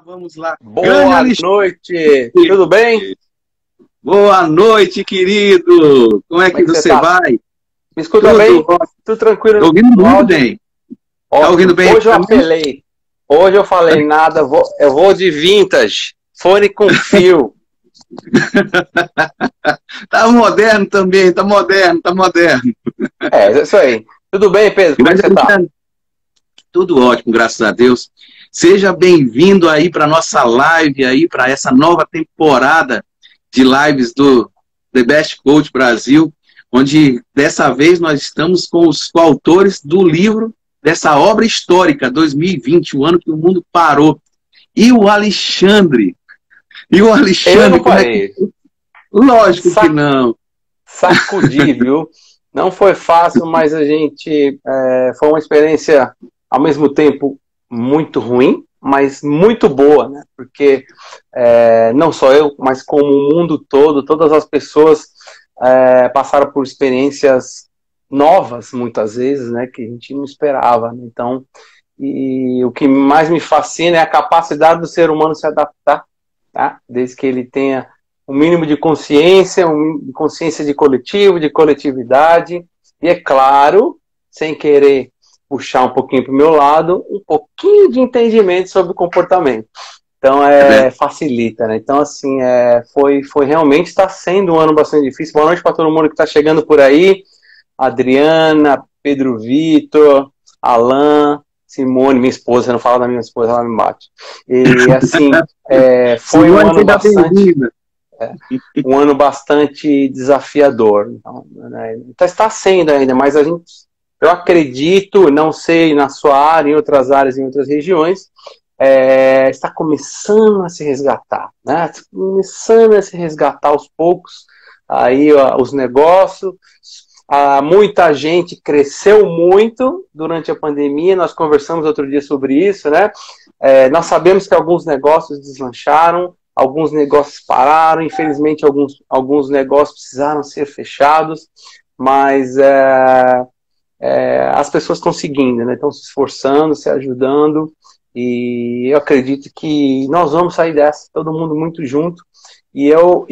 Vamos lá. Boa noite, tudo bem? Boa noite, querido. Como é que você tá? vai? Me escuta bem? Tudo tranquilo? Estou ouvindo muito bem. Tá ouvindo bem? Hoje eu apelei. Hoje eu falei nada, eu vou de vintage. Fone com fio. Tá moderno também, tá moderno. É isso aí. Tudo bem, Pedro? Como é que você tá? Tudo ótimo, graças a Deus. Seja bem-vindo aí para nossa live aí, para essa nova temporada de lives do The Best Coach Brasil, onde dessa vez nós estamos com os coautores do livro dessa obra histórica, 2020, o ano que o mundo parou. E o Alexandre? Eu não parei. Lógico que não. Sacudi, viu? Não foi fácil, mas a gente... foi uma experiência, ao mesmo tempo, muito ruim, mas muito boa, né? Porque não só eu, mas como o mundo todo, todas as pessoas passaram por experiências novas, muitas vezes, né? Que a gente não esperava, né? Então, e o que mais me fascina é a capacidade do ser humano se adaptar, tá? Desde que ele tenha um mínimo de consciência, consciência de coletivo, de coletividade, e é claro, sem querer puxar um pouquinho para o meu lado, um pouquinho de entendimento sobre o comportamento. Então, facilita, né? Então, assim, foi realmente, está sendo um ano bastante difícil. Boa noite para todo mundo que está chegando por aí. Adriana, Pedro Vitor, Alain, Simone, minha esposa, eu não falo da minha esposa, ela me bate. E, assim, foi um ano bastante... um ano bastante desafiador. Então, né? Está sendo ainda, mas eu acredito, não sei na sua área, em outras áreas, em outras regiões, está começando a se resgatar, né? Está começando a se resgatar aos poucos aí os negócios. Muita gente cresceu muito durante a pandemia, nós conversamos outro dia sobre isso, né? Nós sabemos que alguns negócios deslancharam, alguns negócios pararam, infelizmente alguns negócios precisaram ser fechados, mas as pessoas estão seguindo, né? Estão se esforçando, se ajudando, e eu acredito que nós vamos sair dessa, todo mundo muito junto. E eu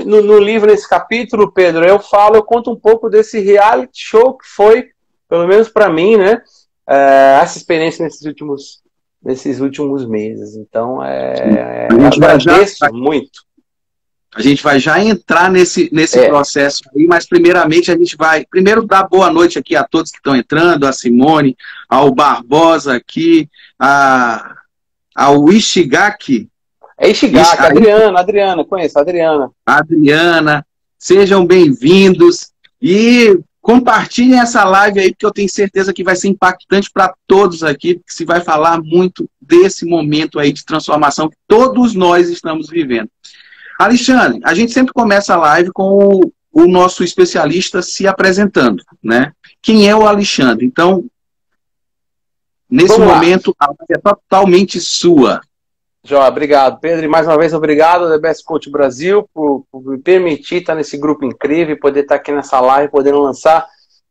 no livro, nesse capítulo, Pedro, eu conto um pouco desse reality show que foi, pelo menos para mim, né? Essa experiência nesses últimos meses. Então, eu agradeço muito. A gente vai já entrar nesse processo aí, mas primeiramente a gente vai primeiro dar boa noite aqui a todos que estão entrando, a Simone, ao Barbosa aqui, ao Ishigaki. Ishigaki, Adriana, conheço a Adriana. Adriana, sejam bem-vindos e compartilhem essa live aí, porque eu tenho certeza que vai ser impactante para todos aqui, porque se vai falar muito desse momento aí de transformação que todos nós estamos vivendo. Alexandre, a gente sempre começa a live com o nosso especialista se apresentando, né? Quem é o Alexandre? Então, nesse momento, a live é totalmente sua. Jó, obrigado, Pedro. E mais uma vez, obrigado, The Best Coach Brasil, por me permitir estar nesse grupo incrível, poder estar aqui nessa live, podendo lançar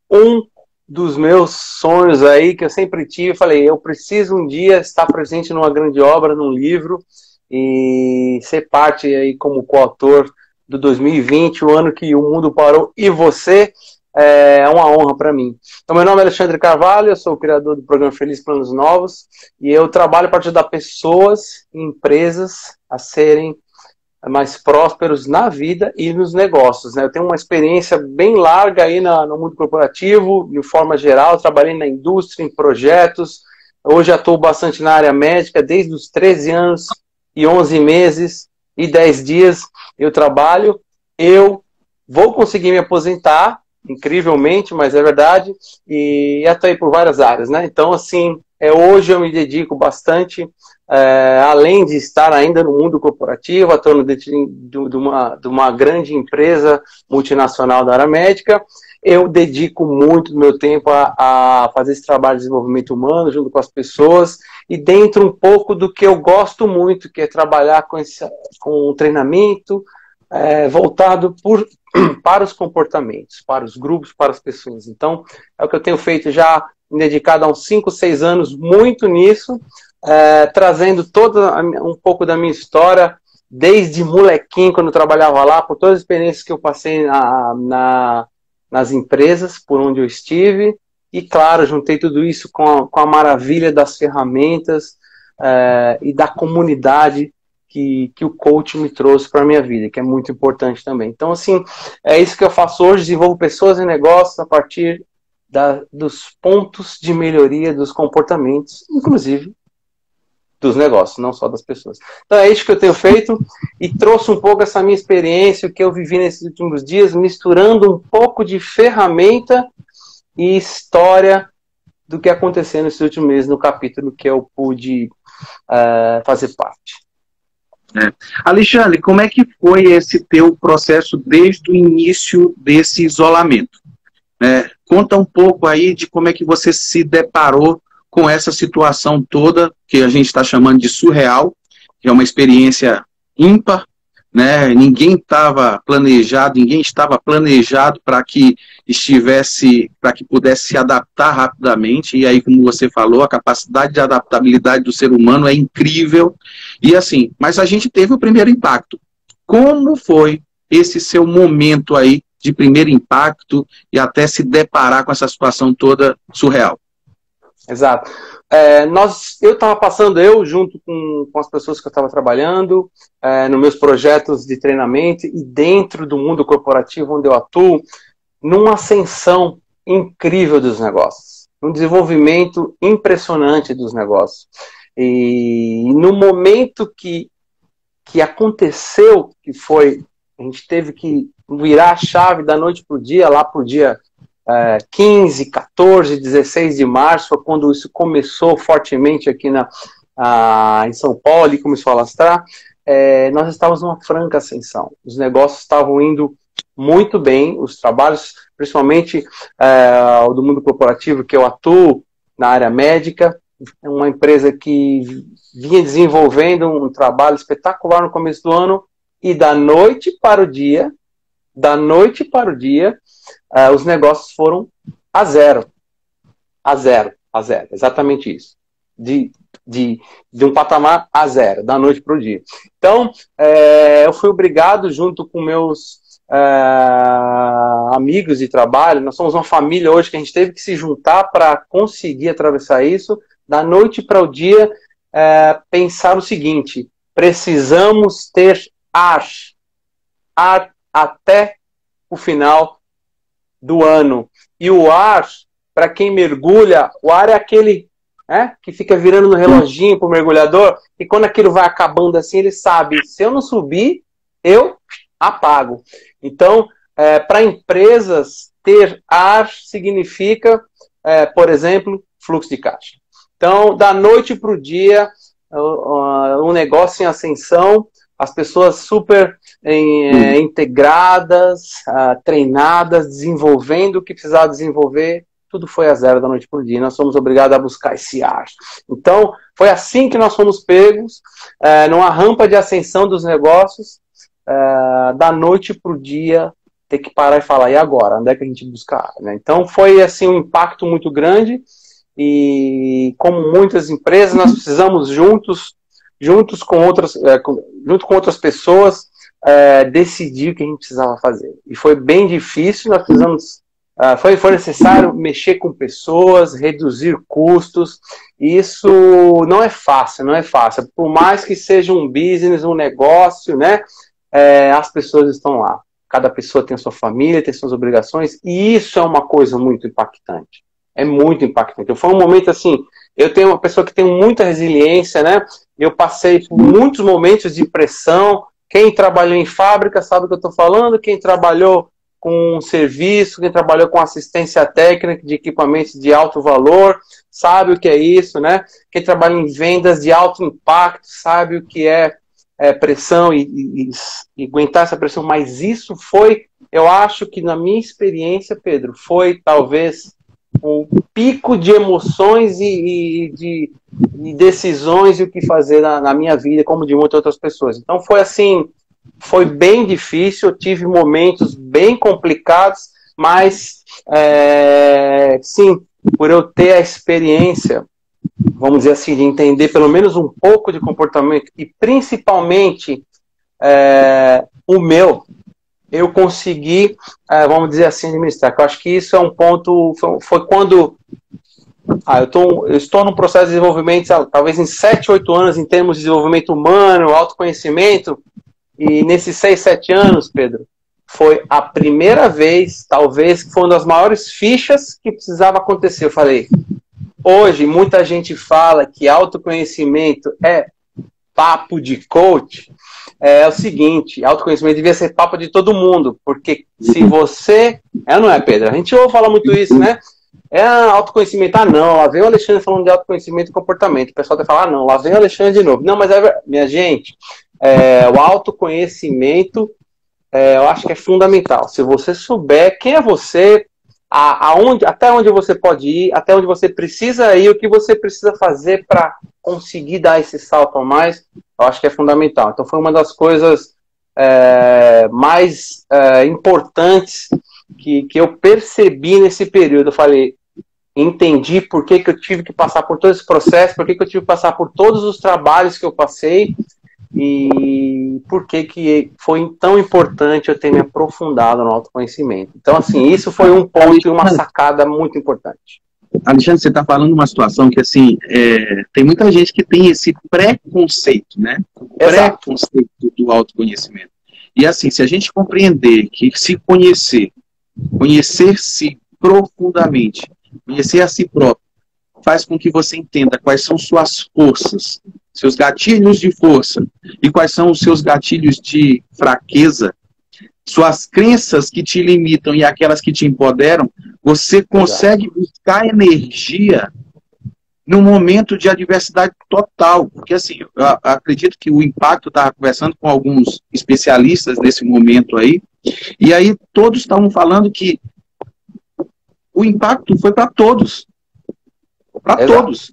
um dos meus sonhos aí, que eu sempre tive. Falei, eu preciso um dia estar presente numa grande obra, num livro, e ser parte aí como coautor do 2020, o ano que o mundo parou, e você é uma honra para mim. Então, meu nome é Alexandre Carvalho, eu sou o criador do programa Feliz Planos Novos, e eu trabalho para ajudar pessoas e empresas a serem mais prósperos na vida e nos negócios, né? Eu tenho uma experiência bem larga aí no mundo corporativo, de forma geral, trabalhei na indústria, em projetos, hoje atuo bastante na área médica, desde os 13 anos e 11 meses e 10 dias eu trabalho. Eu vou conseguir me aposentar, incrivelmente, mas é verdade, e atuei por várias áreas, né? Então, assim, hoje eu me dedico bastante, além de estar ainda no mundo corporativo, atuando dentro de uma grande empresa multinacional da área médica, eu dedico muito do meu tempo a fazer esse trabalho de desenvolvimento humano junto com as pessoas e dentro um pouco do que eu gosto muito, que é trabalhar com treinamento voltado para os comportamentos, para os grupos, para as pessoas. Então, é o que eu tenho feito já, me dedicado há uns 5, 6 anos muito nisso, trazendo um pouco da minha história, desde molequinho, quando eu trabalhava lá, por todas as experiências que eu passei nas empresas por onde eu estive, e claro, juntei tudo isso com a maravilha das ferramentas e da comunidade que o coach me trouxe para a minha vida, que é muito importante também. Então, assim, é isso que eu faço hoje, desenvolvo pessoas e negócios a partir dos pontos de melhoria dos comportamentos, inclusive dos negócios, não só das pessoas. Então é isso que eu tenho feito e trouxe um pouco essa minha experiência, o que eu vivi nesses últimos dias, misturando um pouco de ferramenta e história do que aconteceu nesses últimos meses no capítulo que eu pude fazer parte. Alexandre, como é que foi esse teu processo desde o início desse isolamento? Conta um pouco aí de como é que você se deparou com essa situação toda, que a gente está chamando de surreal, que é uma experiência ímpar, né? Ninguém estava planejado para que pudesse se adaptar rapidamente, e aí, como você falou, a capacidade de adaptabilidade do ser humano é incrível, e assim, mas a gente teve o primeiro impacto. Como foi esse seu momento aí de primeiro impacto e até se deparar com essa situação toda surreal? Exato. Eu estava passando, junto com as pessoas que eu estava trabalhando, nos meus projetos de treinamento e dentro do mundo corporativo onde eu atuo, numa ascensão incrível dos negócios, um desenvolvimento impressionante dos negócios. E no momento que aconteceu, a gente teve que virar a chave da noite para o dia, lá para o dia 15, 14, 16 de março, foi quando isso começou fortemente aqui em São Paulo e começou a alastrar. Nós estávamos numa franca ascensão. Os negócios estavam indo muito bem, os trabalhos, principalmente do mundo corporativo, que eu atuo na área médica, é uma empresa que vinha desenvolvendo um trabalho espetacular no começo do ano, e da noite para o dia, os negócios foram a zero, exatamente isso, de um patamar a zero, da noite para o dia. Então, eu fui obrigado, junto com meus amigos de trabalho, nós somos uma família hoje que a gente teve que se juntar para conseguir atravessar isso, da noite para o dia, pensar o seguinte: precisamos ter ar até o final do ano. E o ar, para quem mergulha, o ar é aquele que fica virando no reloginho para o mergulhador, e quando aquilo vai acabando assim, ele sabe, se eu não subir, eu apago. Então, para empresas, ter ar significa, por exemplo, fluxo de caixa. Então, da noite para o dia, um negócio em ascensão, as pessoas super integradas, treinadas, desenvolvendo o que precisava desenvolver, tudo foi a zero da noite para o dia. Nós fomos obrigados a buscar esse ar. Então, foi assim que nós fomos pegos, numa rampa de ascensão dos negócios, da noite para o dia, ter que parar e falar, e agora? Onde é que a gente busca ar? Né? Então, foi assim, um impacto muito grande, e como muitas empresas, nós precisamos junto com outras pessoas, decidir o que a gente precisava fazer. E foi bem difícil, nós precisamos, foi necessário mexer com pessoas, reduzir custos, e isso não é fácil. Por mais que seja um business, um negócio, né, as pessoas estão lá. Cada pessoa tem a sua família, tem suas obrigações, e isso é uma coisa muito impactante. É muito impactante. Então, foi um momento assim, eu tenho uma pessoa que tem muita resiliência, né? Eu passei por muitos momentos de pressão. Quem trabalhou em fábrica sabe o que eu estou falando. Quem trabalhou com serviço, quem trabalhou com assistência técnica de equipamentos de alto valor, sabe o que é isso, né? Quem trabalha em vendas de alto impacto sabe o que é pressão e aguentar essa pressão. Mas isso foi, eu acho que na minha experiência, Pedro, foi talvez um pico de emoções e de decisões e o que fazer na minha vida, como de muitas outras pessoas. Então foi assim, foi bem difícil, eu tive momentos bem complicados, mas sim, por eu ter a experiência vamos dizer assim, de entender pelo menos um pouco de comportamento, e principalmente o meu, eu consegui, vamos dizer assim, administrar. Eu acho que isso é um ponto, foi quando eu estou num processo de desenvolvimento, talvez em 7, 8 anos, em termos de desenvolvimento humano, autoconhecimento, e nesses 6, 7 anos, Pedro, foi a primeira vez, talvez, que foi uma das maiores fichas que precisava acontecer. Eu falei, hoje muita gente fala que autoconhecimento é papo de coach. É o seguinte, autoconhecimento devia ser papo de todo mundo, porque se você... não é, Pedro? A gente ouve falar muito isso, né? Autoconhecimento, não, lá vem o Alexandre falando de autoconhecimento e comportamento. O pessoal vai falar, não, lá vem o Alexandre de novo. Não, mas minha gente, o autoconhecimento, eu acho que é fundamental. Se você souber quem é você, até onde você pode ir, até onde você precisa ir, o que você precisa fazer para conseguir dar esse salto a mais, eu acho que é fundamental. Então foi uma das coisas mais importantes que eu percebi nesse período. Eu falei, entendi por que eu tive que passar por todo esse processo, por que eu tive que passar por todos os trabalhos que eu passei, e por que foi tão importante eu ter me aprofundado no autoconhecimento. Então, assim, isso foi um ponto e uma sacada muito importante. Alexandre, você está falando de uma situação que, assim, tem muita gente que tem esse preconceito, né? Exato. Preconceito do autoconhecimento. E, assim, se a gente compreender que se conhecer-se profundamente, conhecer a si próprio, faz com que você entenda quais são suas forças, seus gatilhos de força e quais são os seus gatilhos de fraqueza, suas crenças que te limitam e aquelas que te empoderam, você consegue buscar energia num momento de adversidade total. Porque, assim, eu acredito que o impacto, estava conversando com alguns especialistas nesse momento aí, e aí todos estavam falando que o impacto foi para todos. Para todos.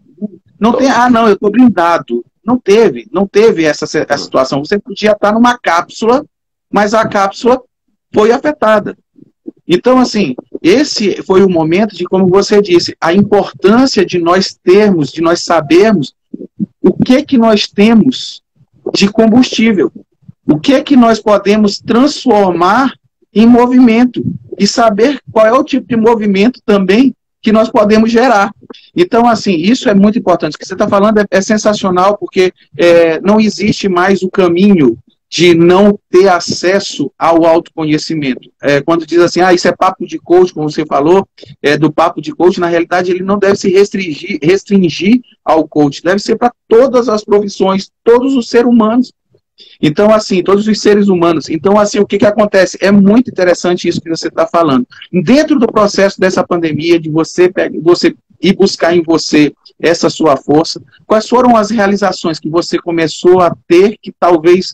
Não tem, não, eu estou blindado. Não teve essa situação. Você podia estar numa cápsula, mas a cápsula foi afetada. Então, assim, esse foi o momento de, como você disse, a importância de nós termos, de nós sabermos o que nós temos de combustível. O que nós podemos transformar em movimento. E saber qual é o tipo de movimento também que nós podemos gerar. Então, assim, isso é muito importante. O que você está falando é sensacional, porque não existe mais o caminho de não ter acesso ao autoconhecimento. Quando diz assim, isso é papo de coach, como você falou, do papo de coach, na realidade ele não deve se restringir ao coach, deve ser para todas as profissões, todos os seres humanos. Então, assim, todos os seres humanos. Então, assim, o que acontece? É muito interessante isso que você está falando. Dentro do processo dessa pandemia, de você ir buscar em você essa sua força, quais foram as realizações que você começou a ter, que talvez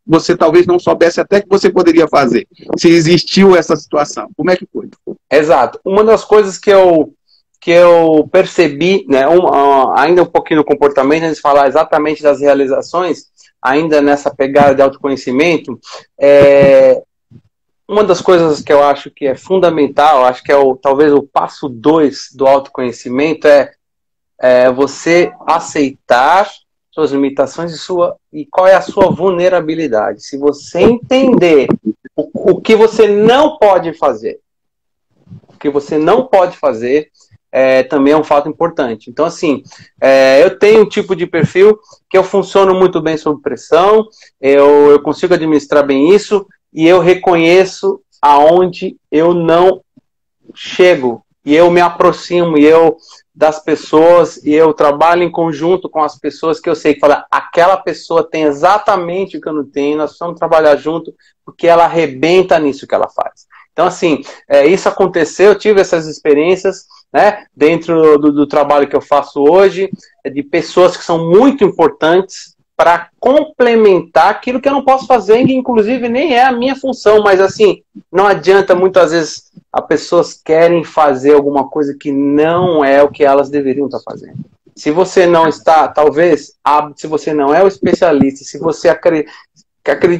você talvez não soubesse até que você poderia fazer, se existiu essa situação? Como é que foi? Exato. Uma das coisas que eu percebi, né, ainda um pouquinho no comportamento, antes de falar exatamente das realizações, ainda nessa pegada de autoconhecimento, uma das coisas que eu acho que é fundamental, acho que talvez o passo 2 do autoconhecimento é você aceitar suas limitações e qual é a sua vulnerabilidade. Se você entender o que você não pode fazer, também é um fato importante. Então, assim, eu tenho um tipo de perfil que eu funciono muito bem sob pressão, eu consigo administrar bem isso, e eu reconheço aonde eu não chego, e eu me aproximo, das pessoas, e eu trabalho em conjunto com as pessoas que eu sei que aquela pessoa tem exatamente o que eu não tenho, nós precisamos trabalhar junto, porque ela arrebenta nisso que ela faz. Então, assim, isso aconteceu, eu tive essas experiências, né, dentro do trabalho que eu faço hoje, de pessoas que são muito importantes para complementar aquilo que eu não posso fazer, que inclusive nem é a minha função, mas assim, não adianta, muitas vezes as pessoas querem fazer alguma coisa que não é o que elas deveriam estar fazendo. Se você não está, talvez, se você não é o especialista, se você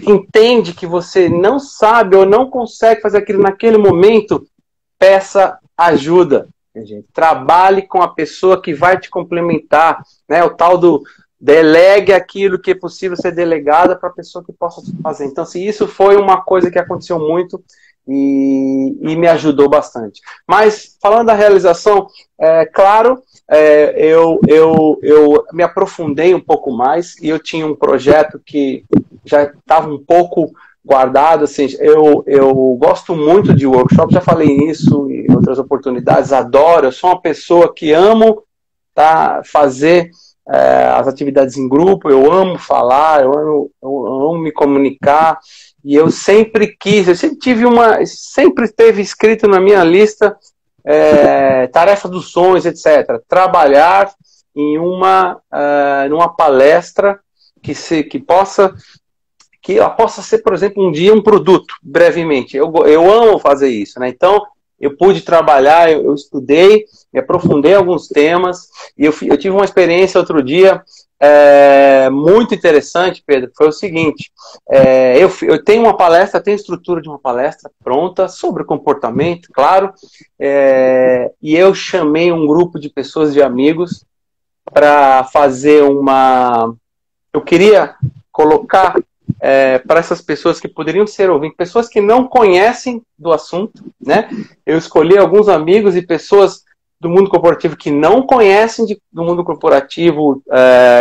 entende que você não sabe ou não consegue fazer aquilo naquele momento, peça ajuda. gente. Trabalhe com a pessoa que vai te complementar, né? O tal do delegue aquilo que é possível ser delegado para a pessoa que possa fazer. Então, assim, isso foi uma coisa que aconteceu muito e me ajudou bastante. Mas, falando da realização, claro, eu me aprofundei um pouco mais e eu tinha um projeto que já estava um pouco guardado. Assim, eu gosto muito de workshop, já falei isso em outras oportunidades, adoro, eu sou uma pessoa que amo fazer as atividades em grupo, eu amo falar, eu amo me comunicar, e eu sempre sempre teve escrito na minha lista tarefa dos sonhos, etc. Trabalhar em numa palestra que possa ser, por exemplo, um dia um produto, brevemente. Eu amo fazer isso, né? Então, eu pude trabalhar, eu estudei, me aprofundei em alguns temas, e eu tive uma experiência outro dia muito interessante, Pedro. Foi o seguinte, eu tenho uma palestra, tenho estrutura de uma palestra pronta sobre comportamento, claro, e eu chamei um grupo de pessoas, de amigos, para fazer eu queria colocar para essas pessoas que poderiam ser ouvintes, pessoas que não conhecem do assunto, né? Eu escolhi alguns amigos e pessoas do mundo corporativo que não conhecem do mundo corporativo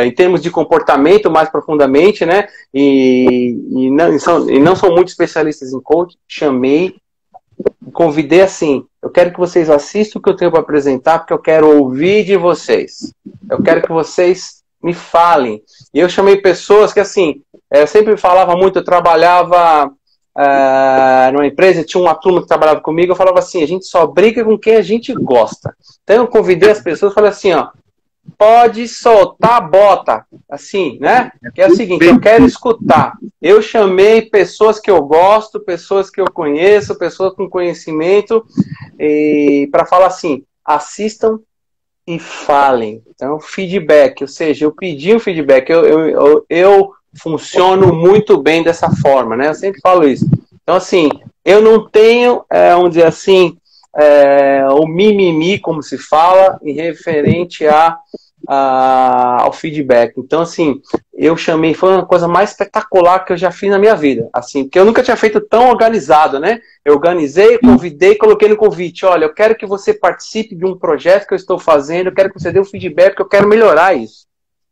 em termos de comportamento mais profundamente, né? E não são muito especialistas em coaching. Chamei, convidei assim: eu quero que vocês assistam o que eu tenho para apresentar, porque eu quero ouvir de vocês. Eu quero que vocês me falem. E eu chamei pessoas que, assim, eu sempre falava muito, eu trabalhava numa empresa, tinha uma turma que trabalhava comigo, eu falava assim: a gente só briga com quem a gente gosta. Então eu convidei as pessoas, falei assim, ó, pode soltar a bota, assim, né? Que é o seguinte, eu quero escutar. Eu chamei pessoas que eu gosto, pessoas que eu conheço, pessoas com conhecimento, para falar assim: assistam e falem. Então, feedback, ou seja, eu pedi um feedback, eu funciono muito bem dessa forma, né? Eu sempre falo isso. Então, assim, eu não tenho, vamos dizer assim, o mimimi, como se fala, em referente ao feedback. Então, assim, eu chamei, foi uma coisa mais espetacular que eu já fiz na minha vida, assim, porque eu nunca tinha feito tão organizado, né? Eu organizei, convidei, coloquei no convite: olha, eu quero que você participe de um projeto que eu estou fazendo, eu quero que você dê um feedback, porque eu quero melhorar isso.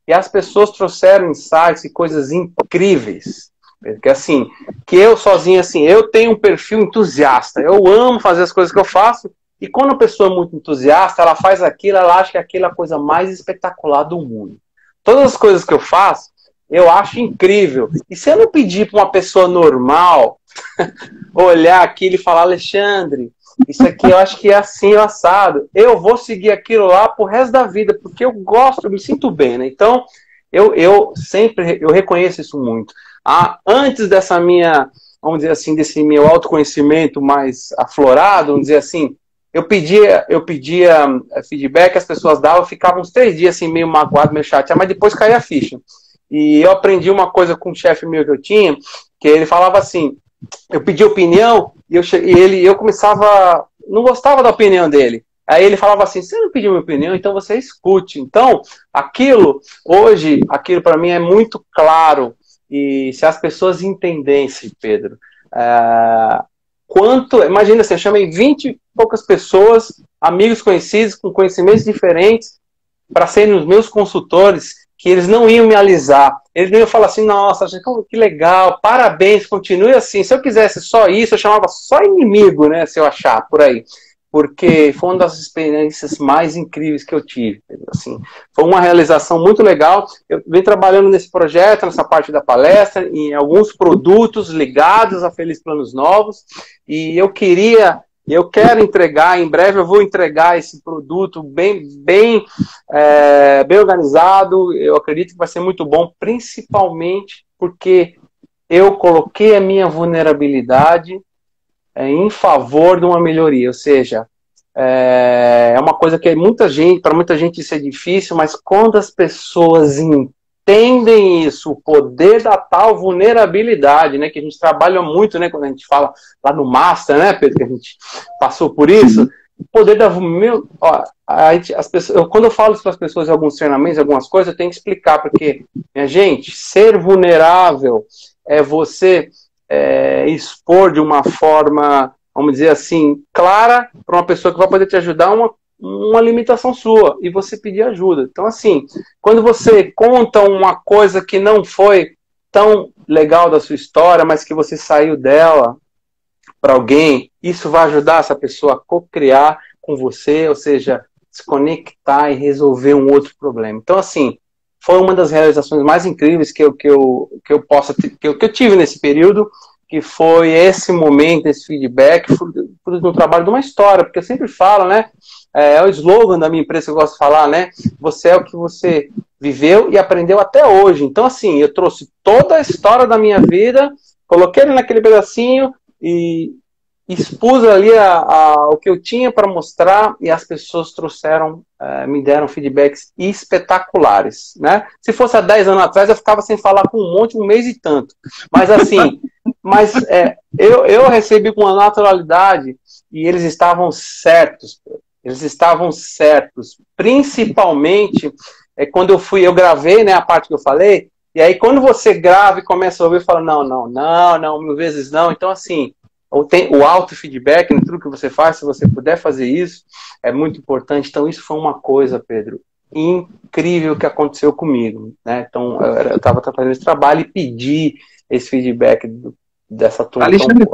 E as pessoas trouxeram insights e coisas incríveis. Porque, assim, que eu sozinho, assim, eu tenho um perfil entusiasta, eu amo fazer as coisas que eu faço, e quando a pessoa é muito entusiasta, ela faz aquilo, ela acha que aquilo é a coisa mais espetacular do mundo. Todas as coisas que eu faço, eu acho incrível. E se eu não pedir para uma pessoa normal olhar aquilo e falar: Alexandre, isso aqui eu acho que é assim, assado, eu vou seguir aquilo lá pro resto da vida, porque eu gosto, eu me sinto bem, né? Então, eu sempre reconheço isso muito. Antes dessa minha, vamos dizer assim, desse meu autoconhecimento mais aflorado, vamos dizer assim, eu pedia feedback, as pessoas davam, eu ficava uns 3 dias assim, meio magoado, meio chateado, mas depois caía a ficha. E eu aprendi uma coisa com um chefe meu que eu tinha, que ele falava assim: eu pedi opinião e eu começava, não gostava da opinião dele. Aí ele falava assim: você não pediu minha opinião, então você escute. Então, aquilo para mim é muito claro. E se as pessoas entendessem, Pedro, imagina assim, eu chamei 20 e poucas pessoas, amigos conhecidos, com conhecimentos diferentes, para serem os meus consultores, que eles não iam me alisar. Eles não iam falar assim: nossa, que legal, parabéns, continue assim. Se eu quisesse só isso, eu chamava só inimigo, né, se eu achar, por aí. Porque foi uma das experiências mais incríveis que eu tive. Assim, foi uma realização muito legal. Eu venho trabalhando nesse projeto, nessa parte da palestra, em alguns produtos ligados a Feliz Planos Novos, e eu quero entregar, em breve eu vou entregar esse produto bem organizado. Eu acredito que vai ser muito bom, principalmente porque eu coloquei a minha vulnerabilidade em favor de uma melhoria. Ou seja, é uma coisa que para muita gente isso é difícil, mas quando as pessoas entendem isso, o poder da tal vulnerabilidade, né, que a gente trabalha muito, né, quando a gente fala lá no Master, né, Pedro, que a gente passou por isso, poder da... Meu, ó, as pessoas, quando eu falo isso para as pessoas em alguns treinamentos, algumas coisas, eu tenho que explicar, porque, minha gente, ser vulnerável é você expor de uma forma, vamos dizer assim, clara para uma pessoa que vai poder te ajudar uma limitação sua, e você pedir ajuda. Então, assim, quando você conta uma coisa que não foi tão legal da sua história, mas que você saiu dela para alguém, isso vai ajudar essa pessoa a co-criar com você, ou seja, se conectar e resolver um outro problema. Então, assim, foi uma das realizações mais incríveis que eu tive nesse período, que foi esse momento, esse feedback, no trabalho de uma história, porque eu sempre falo, né, é o slogan da minha empresa que eu gosto de falar, né, você é o que você viveu e aprendeu até hoje. Então, assim, eu trouxe toda a história da minha vida, coloquei ele naquele pedacinho e expus ali o que eu tinha para mostrar, e as pessoas me deram feedbacks espetaculares, né? Se fosse há 10 anos atrás, eu ficava sem falar com um mês e tanto. Mas assim, eu recebi com uma naturalidade, e eles estavam certos. Eles estavam certos. Principalmente quando eu gravei, né, a parte que eu falei, e aí quando você grava e começa a ouvir, fala, não, 1000 vezes não. Então, assim, o auto-feedback, tudo que você faz, se você puder fazer isso, é muito importante. Então, isso foi uma coisa, Pedro, incrível que aconteceu comigo, né? Então, eu estava fazendo esse trabalho e pedi esse feedback dessa turma. Alexandre,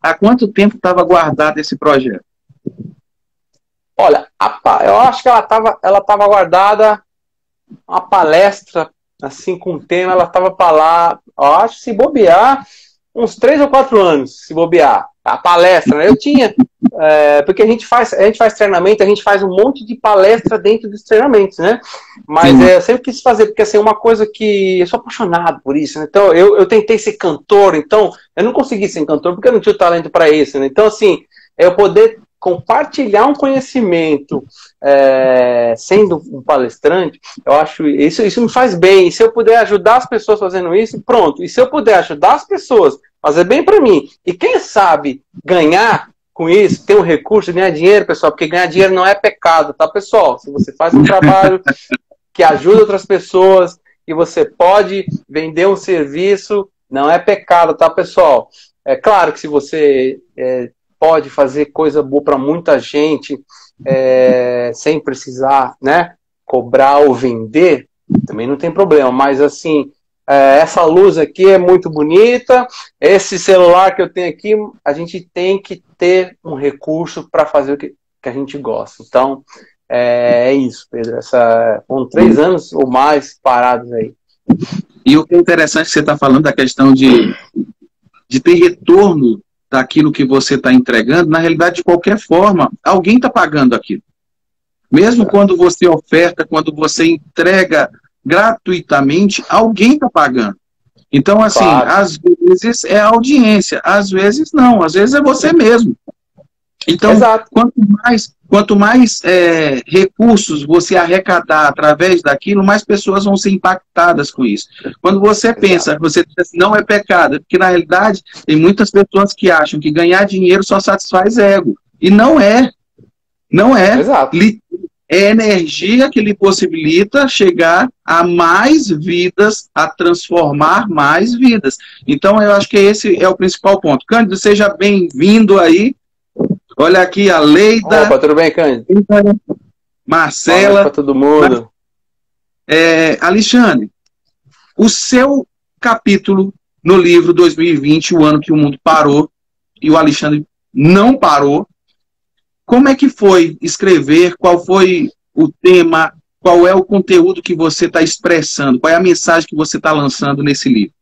há quanto tempo estava guardado esse projeto? Olha, eu acho que ela estava guardada, uma palestra, assim, com o tema, ela estava para lá, eu acho, se bobear, uns 3 ou 4 anos, se bobear. A palestra, né? Eu tinha, porque a gente faz treinamento, a gente faz um monte de palestra dentro dos treinamentos, né? Mas eu sempre quis fazer, porque assim, uma coisa que eu sou apaixonado por isso, né? Então, eu tentei ser cantor, então, eu não consegui ser cantor, porque eu não tinha talento para isso, né? Então, assim, eu poder compartilhar um conhecimento sendo um palestrante, eu acho isso me faz bem. E se eu puder ajudar as pessoas fazendo isso, pronto. E se eu puder ajudar as pessoas, fazer bem para mim, e quem sabe ganhar com isso, ter um recurso, ganhar dinheiro, pessoal, porque ganhar dinheiro não é pecado, tá, pessoal? Se você faz um trabalho que ajuda outras pessoas, e você pode vender um serviço, não é pecado, tá, pessoal? É claro que se você pode fazer coisa boa para muita gente sem precisar, né, cobrar ou vender, também não tem problema. Mas assim, essa luz aqui é muito bonita, esse celular que eu tenho aqui, a gente tem que ter um recurso para fazer o que a gente gosta. Então, é isso, Pedro. Foram 3 anos ou mais parados aí. E o que é interessante que você está falando da questão de ter retorno daquilo que você está entregando, na realidade, de qualquer forma, alguém está pagando aquilo. Mesmo quando você oferta, quando você entrega gratuitamente, alguém está pagando. Então, assim, claro, às vezes é a audiência, às vezes não, às vezes é você mesmo. Então, exato, quanto mais recursos você arrecadar através daquilo, mais pessoas vão ser impactadas com isso. Quando você pensa, você diz assim, não é pecado, porque na realidade tem muitas pessoas que acham que ganhar dinheiro só satisfaz ego. E não é. Não é. Exato. É energia que lhe possibilita chegar a mais vidas, a transformar mais vidas. Então, eu acho que esse é o principal ponto. Cândido, seja bem-vindo aí. Olha aqui a Leida. Opa, tudo bem, Cândido? Marcela. Para todo mundo. Alexandre, o seu capítulo no livro 2020, o ano que o mundo parou, e o Alexandre não parou. Como é que foi escrever? Qual foi o tema? Qual é o conteúdo que você está expressando? Qual é a mensagem que você está lançando nesse livro?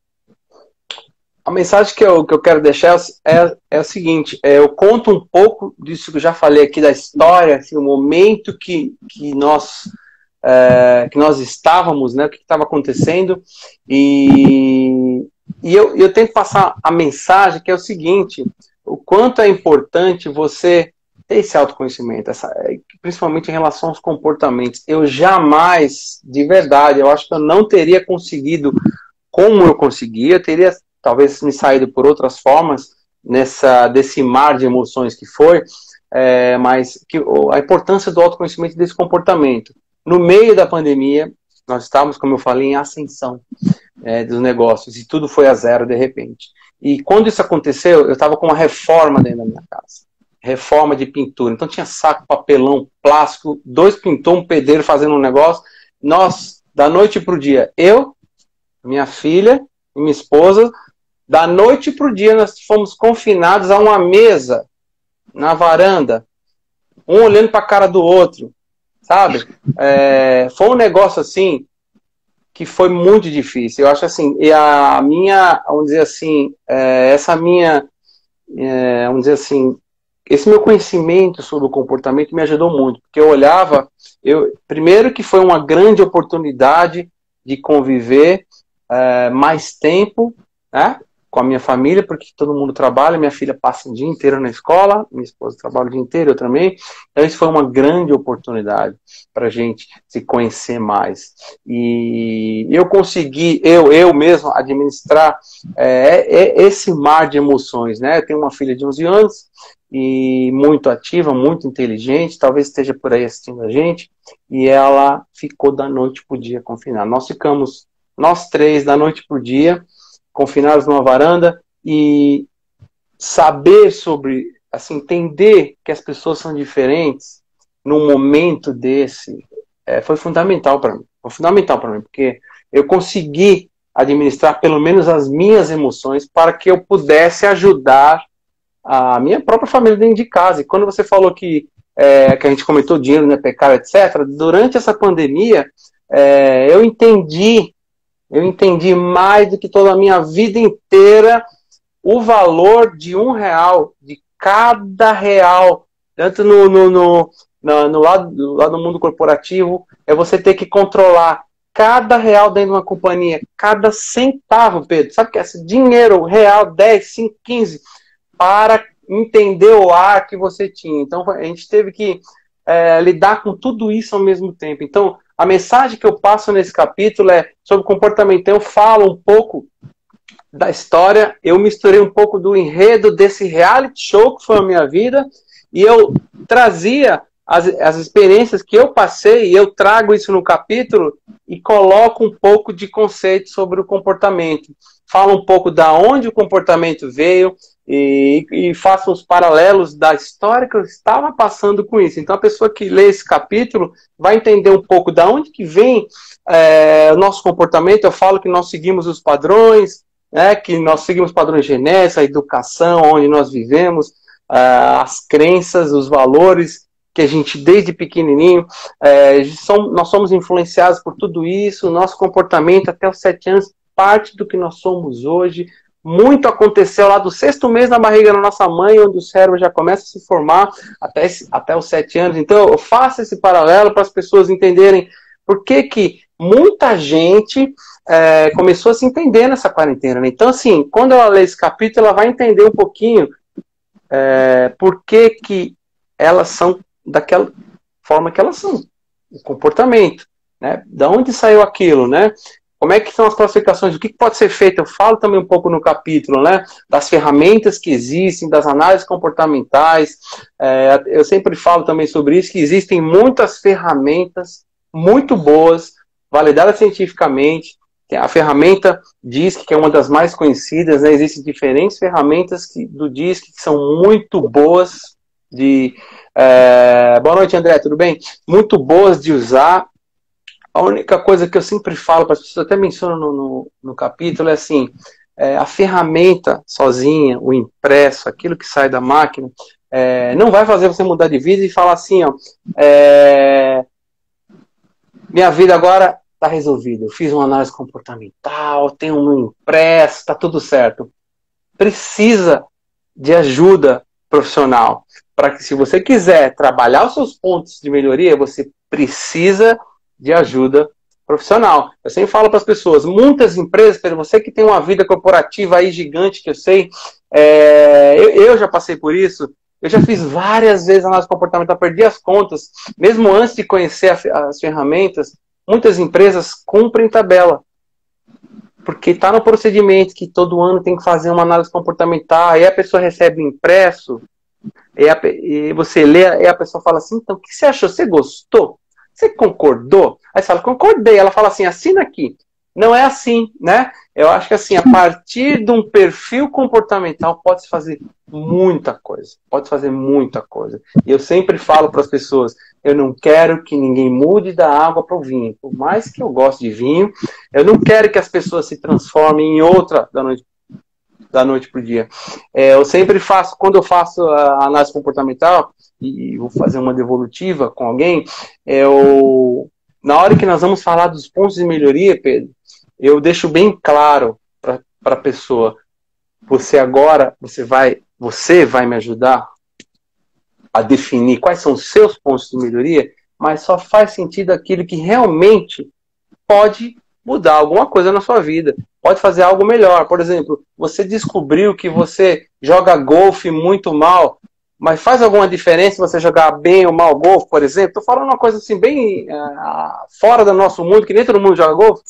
A mensagem que eu quero deixar é o seguinte, eu conto um pouco disso que eu já falei aqui da história, assim, o momento que nós estávamos, né, o que estava acontecendo, e eu tento passar a mensagem que é o seguinte, o quanto é importante você ter esse autoconhecimento, principalmente em relação aos comportamentos. Eu jamais, de verdade, eu acho que eu não teria conseguido como eu consegui, eu teria talvez me saído por outras formas desse mar de emoções que foi, mas a importância do autoconhecimento desse comportamento. No meio da pandemia, nós estávamos, como eu falei, em ascensão dos negócios, e tudo foi a zero de repente. E quando isso aconteceu, eu estava com uma reforma dentro da minha casa. Reforma de pintura. Então tinha saco, papelão, plástico, 2 pintores, um pedreiro fazendo um negócio. Nós, da noite para o dia, eu, minha filha e minha esposa, da noite para o dia nós fomos confinados a uma mesa na varanda, um olhando para a cara do outro, sabe? Foi um negócio assim que foi muito difícil. Eu acho assim, e a minha, vamos dizer assim, vamos dizer assim, esse meu conhecimento sobre o comportamento me ajudou muito, porque eu olhava, primeiro que foi uma grande oportunidade de conviver mais tempo, né, com a minha família, porque todo mundo trabalha, minha filha passa o dia inteiro na escola, minha esposa trabalha o dia inteiro, eu também. Então isso foi uma grande oportunidade para a gente se conhecer mais. E eu consegui, eu mesmo, administrar esse mar de emoções, né? Eu tenho uma filha de 11 anos, e muito ativa, muito inteligente, talvez esteja por aí assistindo a gente, e ela ficou da noite para o dia confinada. Nós ficamos, nós 3, da noite para o dia, confinados numa varanda, e saber sobre, assim, entender que as pessoas são diferentes num momento desse, foi fundamental para mim. Foi fundamental para mim, porque eu consegui administrar pelo menos as minhas emoções para que eu pudesse ajudar a minha própria família dentro de casa. E quando você falou que a gente comentou dinheiro não é pecado, etc., durante essa pandemia, eu entendi mais do que toda a minha vida inteira o valor de R$1, de cada real, tanto no lado do mundo corporativo, você ter que controlar cada real dentro de uma companhia, cada centavo, Pedro, sabe o que é esse dinheiro, real, 10, 5, 15, para entender o ar que você tinha. Então a gente teve que lidar com tudo isso ao mesmo tempo. Então a mensagem que eu passo nesse capítulo é sobre comportamento. Eu falo um pouco da história, eu misturei um pouco do enredo desse reality show que foi a minha vida, e eu trazia as experiências que eu passei, e eu trago isso no capítulo e coloco um pouco de conceito sobre o comportamento. Falo um pouco da onde o comportamento veio e faço os paralelos da história que eu estava passando com isso. Então a pessoa que lê esse capítulo vai entender um pouco da onde que vem o nosso comportamento. Eu falo que nós seguimos os padrões, que nós seguimos padrões genéticos, a educação, onde nós vivemos, as crenças, os valores que a gente, desde pequenininho, nós somos influenciados por tudo isso, o nosso comportamento até os 7 anos, parte do que nós somos hoje. Muito aconteceu lá do 6º mês na barriga da nossa mãe, onde o cérebro já começa a se formar até os 7 anos. Então eu faço esse paralelo para as pessoas entenderem por que muita gente começou a se entender nessa quarentena, né? Então, assim, quando ela lê esse capítulo, ela vai entender um pouquinho por que elas são daquela forma que elas são, o comportamento, né? Da onde saiu aquilo, né? Como é que são as classificações, o que pode ser feito? Eu falo também um pouco no capítulo, né? Das ferramentas que existem, das análises comportamentais. Eu sempre falo também sobre isso, que existem muitas ferramentas muito boas, validadas cientificamente. A ferramenta DISC, que é uma das mais conhecidas, né? Existem diferentes ferramentas do DISC que são muito boas boa noite, André, tudo bem? Muito boas de usar. A única coisa que eu sempre falo para as pessoas, até menciono no capítulo, é assim, a ferramenta sozinha, o impresso, aquilo que sai da máquina, não vai fazer você mudar de vida e falar assim, ó, minha vida agora está resolvida, eu fiz uma análise comportamental, tenho um impresso, está tudo certo. Precisa de ajuda profissional, para que, se você quiser trabalhar os seus pontos de melhoria, você precisa de ajuda profissional. Eu sempre falo para as pessoas, muitas empresas, para você que tem uma vida corporativa aí gigante, que eu sei, eu já passei por isso, eu já fiz várias vezes análise comportamental, perdi as contas, mesmo antes de conhecer as ferramentas. Muitas empresas cumprem tabela, porque está no procedimento que todo ano tem que fazer uma análise comportamental, aí a pessoa recebe impresso, E você lê, e a pessoa fala assim, então, o que você achou? Você gostou? Você concordou? Aí você fala, concordei. Ela fala assim, assina aqui. Não é assim, né? Eu acho que assim, a partir de um perfil comportamental pode-se fazer muita coisa. Pode fazer muita coisa. E eu sempre falo para as pessoas, eu não quero que ninguém mude da água para o vinho. Por mais que eu goste de vinho, eu não quero que as pessoas se transformem em outra da noite para o dia. Eu sempre faço, quando eu faço a análise comportamental, e vou fazer uma devolutiva com alguém, na hora que nós vamos falar dos pontos de melhoria, Pedro, eu deixo bem claro para a pessoa, você vai me ajudar a definir quais são os seus pontos de melhoria, mas só faz sentido aquilo que realmente pode mudar alguma coisa na sua vida, pode fazer algo melhor. Por exemplo, você descobriu que você joga golfe muito mal, mas faz alguma diferença você jogar bem ou mal golfe, por exemplo? Estou falando uma coisa assim bem fora do nosso mundo, que nem todo mundo joga golfe.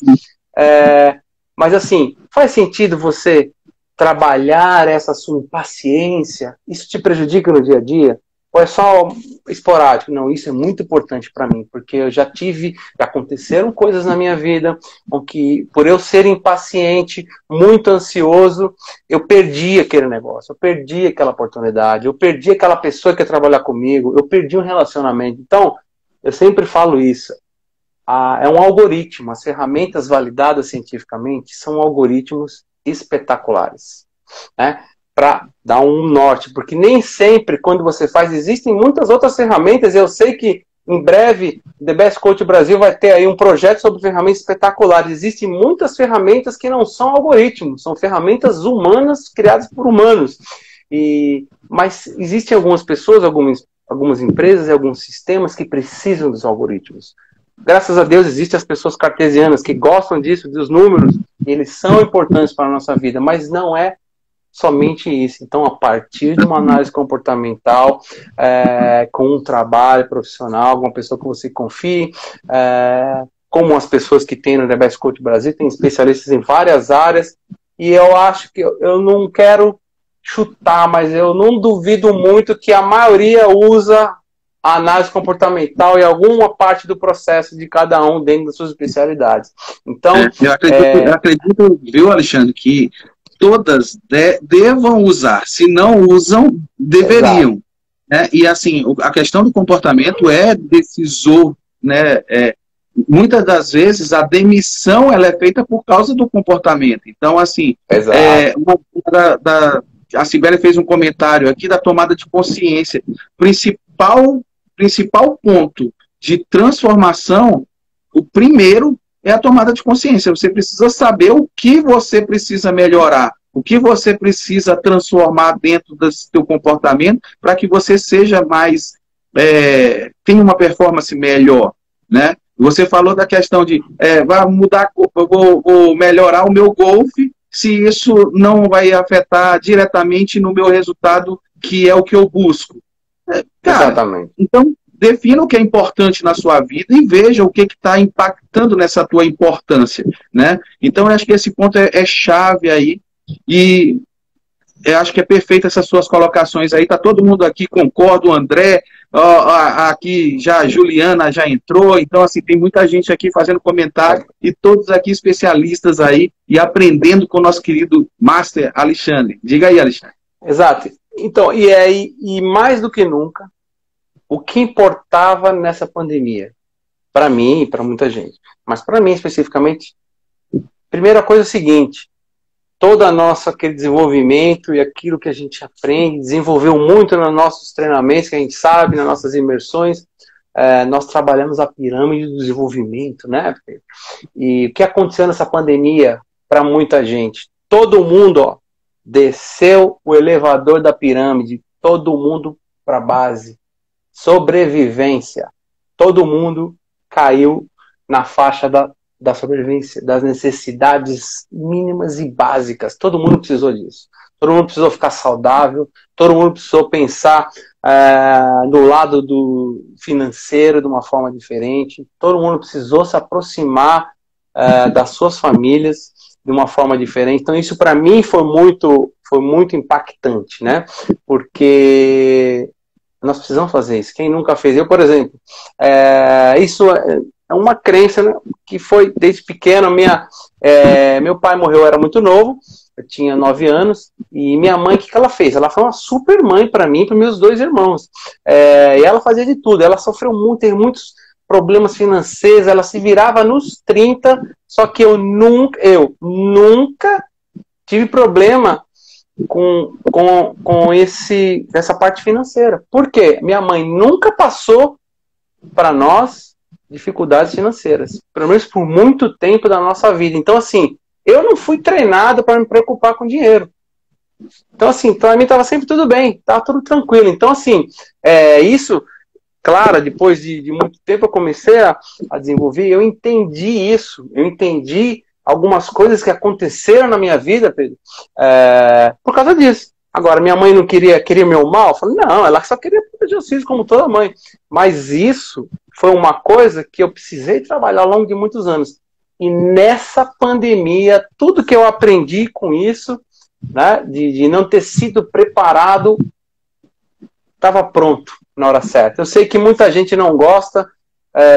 Mas assim, faz sentido você trabalhar essa sua impaciência? Isso te prejudica no dia a dia? Ou é só esporádico? Não, isso é muito importante para mim, porque eu já aconteceram coisas na minha vida com que, por eu ser impaciente, muito ansioso, eu perdi aquele negócio, eu perdi aquela oportunidade, eu perdi aquela pessoa que ia trabalhar comigo, eu perdi um relacionamento. Então, eu sempre falo isso, é um algoritmo, as ferramentas validadas cientificamente são algoritmos espetaculares, né? Para dar um norte, porque nem sempre quando você faz, existem muitas outras ferramentas, e eu sei que em breve The Best Coach Brasil vai ter aí um projeto sobre ferramentas espetaculares. Existem muitas ferramentas que não são algoritmos, são ferramentas humanas criadas por humanos, mas existem algumas pessoas, algumas empresas e alguns sistemas que precisam dos algoritmos. Graças a Deus existem as pessoas cartesianas que gostam disso, dos números, e eles são importantes para a nossa vida, mas não é somente isso. Então, a partir de uma análise comportamental, com um trabalho profissional, uma pessoa que você confie, como as pessoas que tem no The Best Coach Brasil, tem especialistas em várias áreas, e eu acho que eu não quero chutar, mas eu não duvido muito que a maioria usa a análise comportamental em alguma parte do processo de cada um dentro das suas especialidades. Então, eu acredito, viu, Alexandre, que todas devam usar. Se não usam, deveriam. Né? E assim, a questão do comportamento é decisor, né? Muitas das vezes a demissão ela é feita por causa do comportamento. Então, assim, a Sibeli fez um comentário aqui da tomada de consciência. Principal ponto de transformação, o primeiro é a tomada de consciência. Você precisa saber o que você precisa melhorar, o que você precisa transformar dentro do seu comportamento para que você seja mais, tenha uma performance melhor, né? Você falou da questão de vai mudar, vou melhorar o meu golfe, se isso não vai afetar diretamente no meu resultado, que é o que eu busco. Cara, exatamente. Então, defina o que é importante na sua vida e veja o que está impactando nessa tua importância, né? Então, eu acho que esse ponto é chave aí, e eu acho que é perfeito essas suas colocações aí, tá todo mundo aqui, concorda, o André, aqui já a Juliana já entrou, então assim, tem muita gente aqui fazendo comentário, e todos aqui especialistas aí, e aprendendo com o nosso querido Master Alexandre. Diga aí, Alexandre. Exato. Então, e mais do que nunca, o que importava nessa pandemia, para mim e para muita gente, mas para mim especificamente, primeira coisa é o seguinte, todo aquele desenvolvimento e aquilo que a gente aprende, desenvolveu muito nos nossos treinamentos, que a gente sabe, nas nossas imersões, nós trabalhamos a pirâmide do desenvolvimento, né? E o que aconteceu nessa pandemia para muita gente? Todo mundo, desceu o elevador da pirâmide, todo mundo para a base. Sobrevivência. Todo mundo caiu na faixa da sobrevivência, das necessidades mínimas e básicas. Todo mundo precisou disso. Todo mundo precisou ficar saudável, todo mundo precisou pensar no lado do financeiro de uma forma diferente, todo mundo precisou se aproximar das suas famílias de uma forma diferente. Então isso para mim foi muito foi muito impactante, né? Porque nós precisamos fazer isso. Quem nunca fez? Eu, por exemplo, isso é uma crença, né, que foi desde pequeno. Meu pai morreu, eu era muito novo, eu tinha 9 anos, e minha mãe, o que ela fez? Ela foi uma super mãe para mim e para meus 2 irmãos. E ela fazia de tudo, ela sofreu muito, teve muitos problemas financeiros, ela se virava nos 30, só que eu nunca tive problema com essa parte financeira. Por quê? Minha mãe nunca passou para nós dificuldades financeiras, pelo menos por muito tempo da nossa vida. Então, assim, eu não fui treinado para me preocupar com dinheiro. Então, assim, para mim estava sempre tudo bem, estava tudo tranquilo. Então, assim, isso, claro, depois de muito tempo eu comecei a desenvolver, eu entendi isso, eu entendi algumas coisas que aconteceram na minha vida, Pedro, por causa disso. Agora, minha mãe não queria meu mal? Eu falei, não, ela só queria proteger os filhos, como toda mãe. Mas isso foi uma coisa que eu precisei trabalhar ao longo de muitos anos. E nessa pandemia, tudo que eu aprendi com isso, né, de não ter sido preparado, estava pronto na hora certa. Eu sei que muita gente não gosta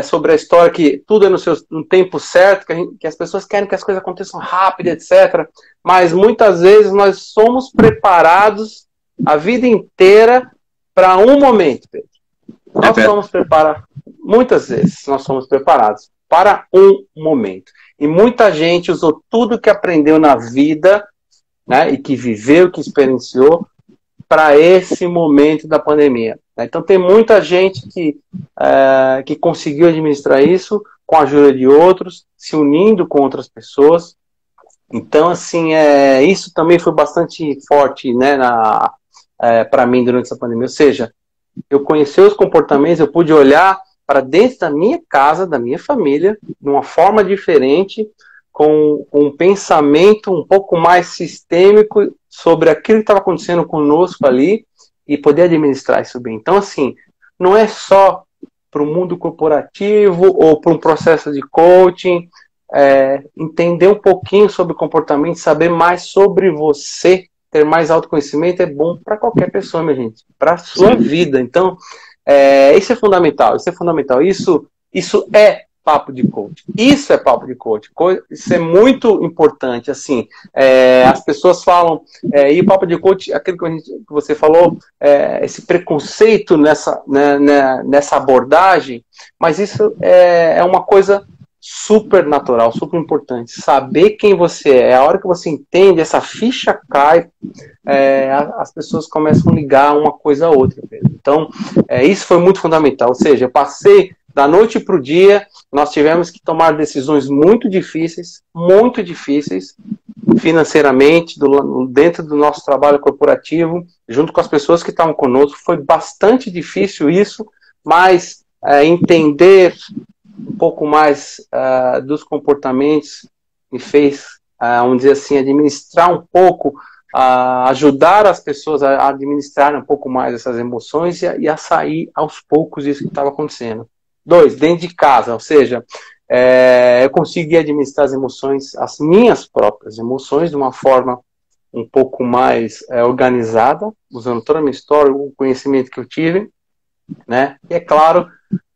sobre a história, que tudo é no tempo certo, que as pessoas querem que as coisas aconteçam rápido, etc. Mas muitas vezes nós somos preparados a vida inteira para um momento, Pedro. Nós somos preparados, muitas vezes nós somos preparados para um momento. E muita gente usou tudo que aprendeu na vida, né, e que viveu, que experienciou, para esse momento da pandemia. Então tem muita gente que conseguiu administrar isso com a ajuda de outros, se unindo com outras pessoas. Então, assim, isso também foi bastante forte, né, para mim durante essa pandemia. Ou seja, eu conheci os comportamentos, eu pude olhar para dentro da minha casa, da minha família, de uma forma diferente, com um pensamento um pouco mais sistêmico sobre aquilo que estava acontecendo conosco ali e poder administrar isso bem. Então, assim, não é só para o mundo corporativo ou para um processo de coaching, entender um pouquinho sobre comportamento, saber mais sobre você, ter mais autoconhecimento é bom para qualquer pessoa, minha gente, para a sua vida. Então, isso é fundamental, isso é fundamental. Isso é papo de coach. Isso é papo de coach. Isso é muito importante. Assim, as pessoas falam, e o papo de coach, aquilo que você falou, esse preconceito nessa abordagem, mas isso é uma coisa super natural, super importante. Saber quem você é. A hora que você entende, essa ficha cai, as pessoas começam a ligar uma coisa a outra. Então, isso foi muito fundamental. Ou seja, eu passei da noite para o dia, nós tivemos que tomar decisões muito difíceis financeiramente, dentro do nosso trabalho corporativo, junto com as pessoas que estavam conosco. Foi bastante difícil isso, mas entender um pouco mais dos comportamentos me fez, vamos dizer assim, administrar um pouco, ajudar as pessoas a administrar um pouco mais essas emoções e a sair aos poucos disso que estava acontecendo. 2, dentro de casa, ou seja, eu consegui administrar as emoções, as minhas próprias emoções, de uma forma um pouco mais organizada, usando toda a minha história, o conhecimento que eu tive, né? E é claro,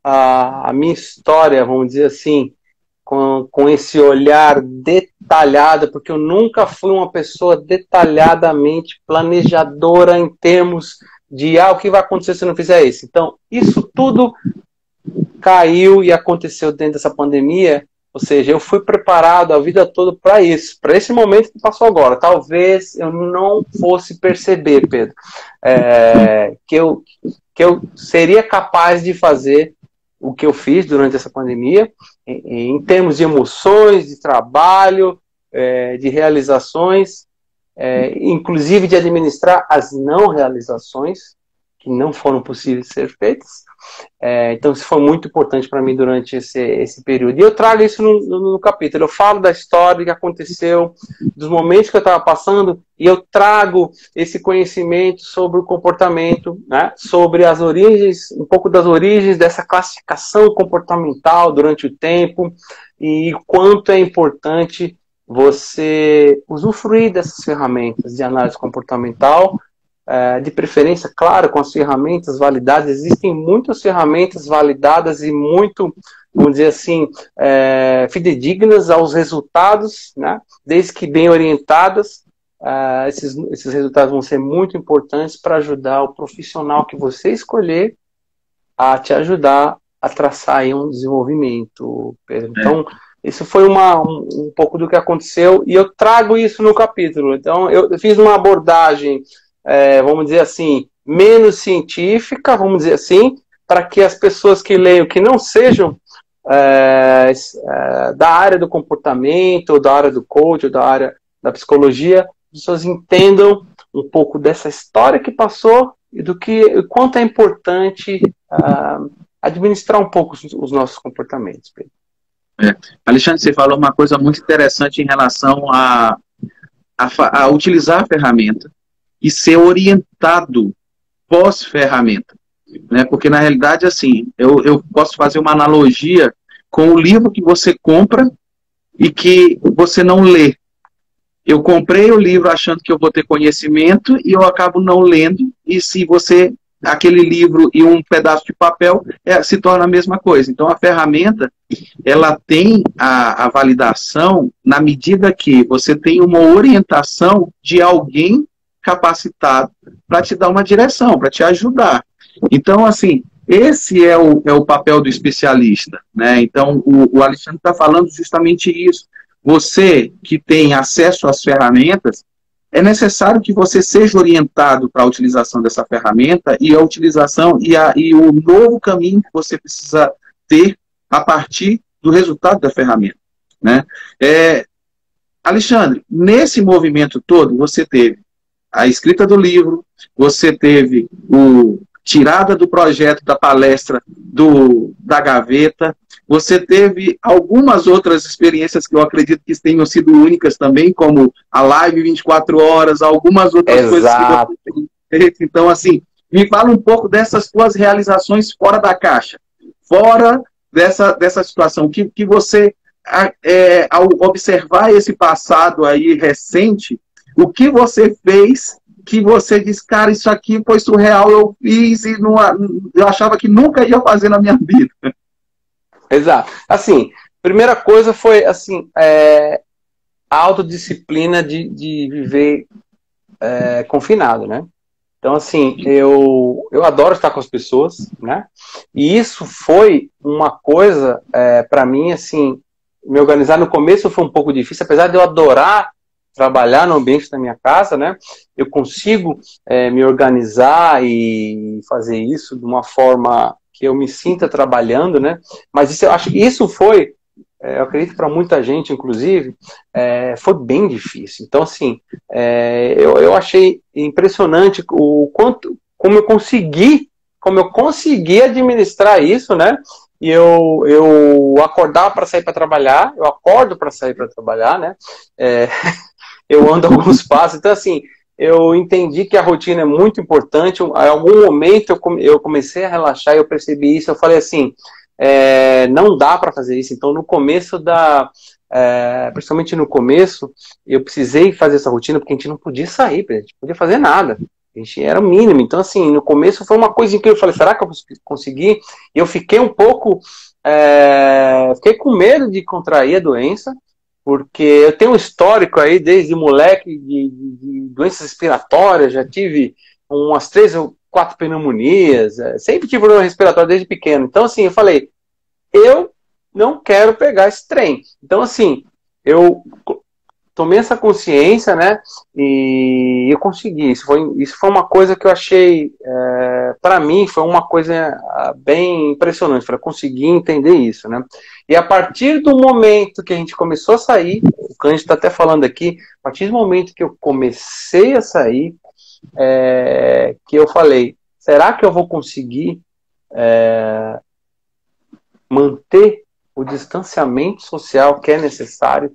a minha história, vamos dizer assim, com esse olhar detalhado, porque eu nunca fui uma pessoa detalhadamente planejadora em termos de o que vai acontecer se eu não fizer isso. Então, isso tudo caiu e aconteceu dentro dessa pandemia. Ou seja, eu fui preparado a vida toda para isso, para esse momento que passou agora. Talvez eu não fosse perceber, Pedro, que eu seria capaz de fazer o que eu fiz durante essa pandemia, em termos de emoções, de trabalho, de realizações, inclusive de administrar as não realizações que não foram possíveis de ser feitas. Então isso foi muito importante para mim durante esse período. E eu trago isso no capítulo. Eu falo da história que aconteceu, dos momentos que eu estava passando, e eu trago esse conhecimento sobre o comportamento, né? Sobre as origens, um pouco das origens dessa classificação comportamental durante o tempo, e quanto é importante você usufruir dessas ferramentas de análise comportamental, de preferência, claro, com as ferramentas validadas. Existem muitas ferramentas validadas e muito, vamos dizer assim, fidedignas aos resultados, né? Desde que bem orientadas. Esses resultados vão ser muito importantes para ajudar o profissional que você escolher a te ajudar a traçar aí um desenvolvimento, Pedro. Então, isso foi um pouco do que aconteceu, e eu trago isso no capítulo. Então, eu fiz uma abordagem, vamos dizer assim, menos científica, vamos dizer assim, para que as pessoas que leiam, que não sejam da área do comportamento, ou da área do coach, ou da área da psicologia, as pessoas entendam um pouco dessa história que passou e do que quanto é importante administrar um pouco os nossos comportamentos, Pedro. Alexandre, você falou uma coisa muito interessante em relação a utilizar a ferramenta e ser orientado pós-ferramenta, né? Porque, na realidade, assim, eu posso fazer uma analogia com o livro que você compra e que você não lê. Eu comprei o livro achando que eu vou ter conhecimento e eu acabo não lendo, e se você... aquele livro e um pedaço de papel se torna a mesma coisa. Então, a ferramenta, ela tem a validação na medida que você tem uma orientação de alguém capacitado para te dar uma direção, para te ajudar. Então, assim, esse é o papel do especialista, né? Então, o Alexandre está falando justamente isso. Você que tem acesso às ferramentas, é necessário que você seja orientado para a utilização dessa ferramenta e a utilização e o novo caminho que você precisa ter a partir do resultado da ferramenta, né? Alexandre, nesse movimento todo, você teve a escrita do livro, você teve tirada do projeto da palestra da gaveta, você teve algumas outras experiências que eu acredito que tenham sido únicas também, como a live 24 horas, algumas outras coisas que você tem feito. Então, assim, me fala um pouco dessas suas realizações fora da caixa, fora dessa situação, que você, ao observar esse passado aí recente, o que você fez que você diz, cara, isso aqui foi surreal, eu fiz e eu achava que nunca ia fazer na minha vida. Exato. Assim, primeira coisa foi assim, a autodisciplina de viver confinado, né? Então, assim, eu adoro estar com as pessoas, né? E isso foi uma coisa, para mim, assim, me organizar no começo foi um pouco difícil, apesar de eu adorar trabalhar no ambiente da minha casa, né? Eu consigo me organizar e fazer isso de uma forma que eu me sinta trabalhando, né? Mas isso, eu acho que isso foi, eu acredito para muita gente, inclusive, foi bem difícil. Então, assim, eu achei impressionante como eu consegui administrar isso, né? E eu acordava para sair para trabalhar, eu acordo para sair para trabalhar, né? Eu ando alguns passos, então assim, eu entendi que a rotina é muito importante. Em algum momento eu comecei a relaxar e eu percebi isso, eu falei assim, não dá para fazer isso. Então no começo principalmente no começo, eu precisei fazer essa rotina porque a gente não podia sair, a gente não podia fazer nada. A gente era o mínimo. Então assim, no começo foi uma coisa que eu falei, será que eu consegui? E eu fiquei um pouco, fiquei com medo de contrair a doença, porque eu tenho um histórico aí desde moleque de doenças respiratórias, já tive umas 3 ou 4 pneumonias, sempre tive problema respiratório desde pequeno. Então, assim, eu falei, eu não quero pegar esse trem. Então, assim, eu tomei essa consciência, né, e eu consegui. Isso foi uma coisa que eu achei, para mim, foi uma coisa bem impressionante, para conseguir entender isso, né. E a partir do momento que a gente começou a sair, o Cândido está até falando aqui, a partir do momento que eu comecei a sair, que eu falei, será que eu vou conseguir manter o distanciamento social que é necessário?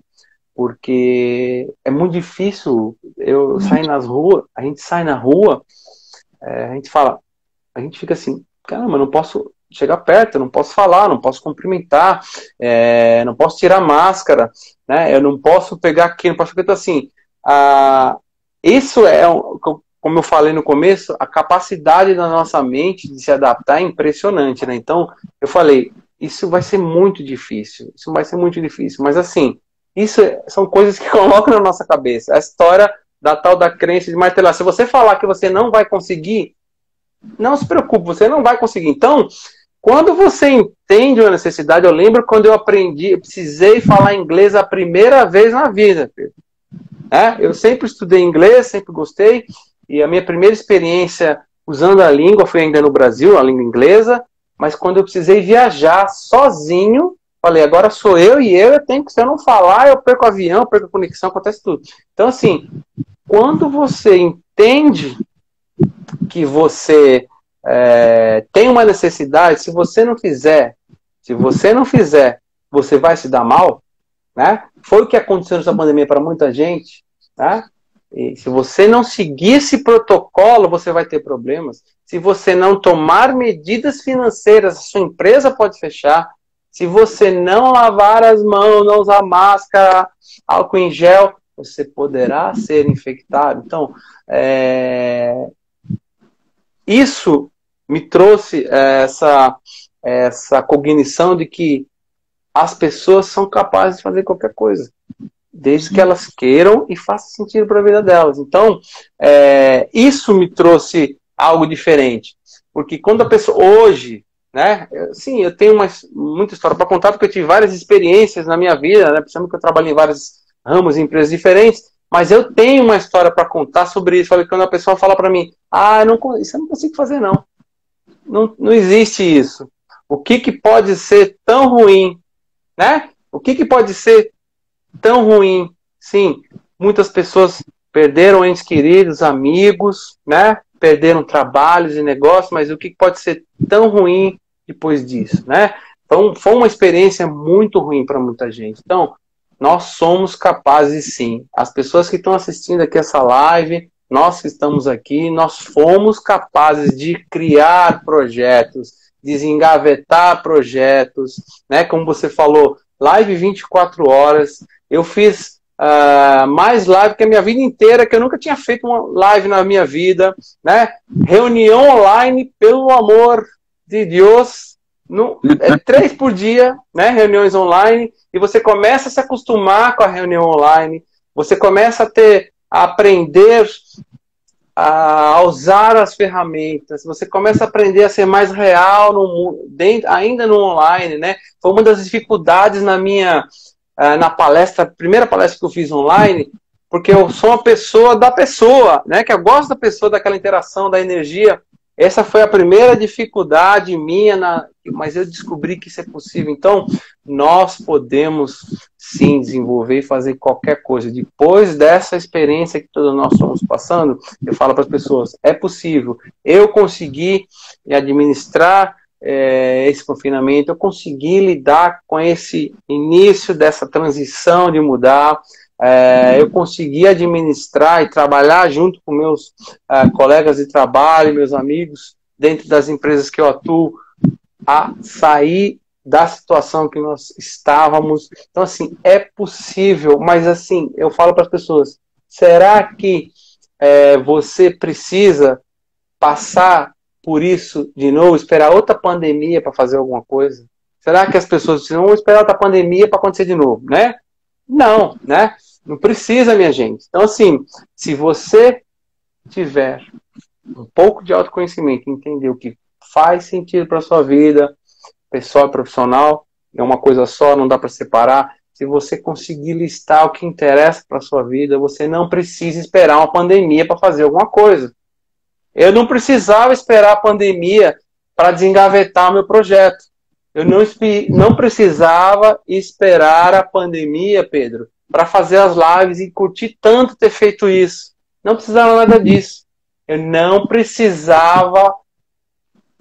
Porque é muito difícil eu sair nas ruas, a gente sai na rua, a gente fica assim, caramba, eu não posso chegar perto, eu não posso falar, não posso cumprimentar, não posso tirar máscara, né? Eu não posso pegar aqui, não posso ficar assim. Isso como eu falei no começo, a capacidade da nossa mente de se adaptar é impressionante, né? Então, eu falei, isso vai ser muito difícil, mas assim, são coisas que colocam na nossa cabeça. A história da tal da crença de martelar. Se você falar que você não vai conseguir, não se preocupe, você não vai conseguir. Então, quando você entende uma necessidade, eu lembro quando eu precisei falar inglês a primeira vez na vida, Pedro. Eu sempre estudei inglês, sempre gostei, e a minha primeira experiência usando a língua foi ainda no Brasil, a língua inglesa, mas quando eu precisei viajar sozinho, falei, agora sou eu tenho que, se eu não falar, eu perco o avião, eu perco a conexão, acontece tudo. Então, assim, quando você entende que você tem uma necessidade, se você não fizer, você vai se dar mal, né? Foi o que aconteceu nessa pandemia para muita gente, né? E se você não seguir esse protocolo, você vai ter problemas. Se você não tomar medidas financeiras, a sua empresa pode fechar. Se você não lavar as mãos, não usar máscara, álcool em gel, você poderá ser infectado. Então, isso me trouxe essa cognição de que as pessoas são capazes de fazer qualquer coisa, desde que elas queiram e faça sentido para a vida delas. Então, isso me trouxe algo diferente. Porque quando a pessoa, hoje, né, sim, eu tenho muita história para contar, porque eu tive várias experiências na minha vida, né, principalmente que eu trabalhei em vários ramos e empresas diferentes, mas eu tenho uma história para contar sobre isso. Falei, quando a pessoa fala para mim, isso eu não consigo fazer, não. Não existe isso. O que pode ser tão ruim, né? O que pode ser tão ruim? Sim, muitas pessoas perderam entes queridos, amigos, né? Perderam trabalhos e negócios, mas o que pode ser tão ruim depois disso, né? Então, foi uma experiência muito ruim para muita gente. Então, nós somos capazes, sim. As pessoas que estão assistindo aqui essa live, nós que estamos aqui, nós fomos capazes de criar projetos, desengavetar projetos, né? Como você falou, live 24 horas. Eu fiz mais live que a minha vida inteira, que eu nunca tinha feito uma live na minha vida, né? Reunião online, pelo amor de Deus, 3 por dia, né? Reuniões online, e você começa a se acostumar com a reunião online, você começa a aprender a usar as ferramentas, você começa a aprender a ser mais real ainda no online, né? Foi uma das dificuldades na palestra, primeira palestra que eu fiz online, porque eu sou uma pessoa da pessoa, né? Que eu gosto da pessoa, daquela interação, da energia. Essa foi a primeira dificuldade minha, mas eu descobri que isso é possível. Então, nós podemos sim desenvolver e fazer qualquer coisa. Depois dessa experiência que todos nós estamos passando, eu falo para as pessoas, é possível. Eu consegui administrar esse confinamento, eu consegui lidar com esse início dessa transição de mudar, eu consegui administrar e trabalhar junto com meus colegas de trabalho, meus amigos, dentro das empresas que eu atuo, a sair da situação que nós estávamos. Então, assim, é possível, mas assim, eu falo para as pessoas, será que você precisa passar por isso de novo, esperar outra pandemia para fazer alguma coisa? Será que as pessoas precisam esperar outra pandemia para acontecer de novo, né? Não, né? Não precisa, minha gente. Então, assim, se você tiver um pouco de autoconhecimento, entender o que faz sentido para a sua vida, pessoal e profissional, é uma coisa só, não dá para separar. Se você conseguir listar o que interessa para a sua vida, você não precisa esperar uma pandemia para fazer alguma coisa. Eu não precisava esperar a pandemia para desengavetar o meu projeto. Eu não precisava esperar a pandemia, Pedro, para fazer as lives e curtir tanto ter feito isso. Não precisava nada disso. Eu não precisava,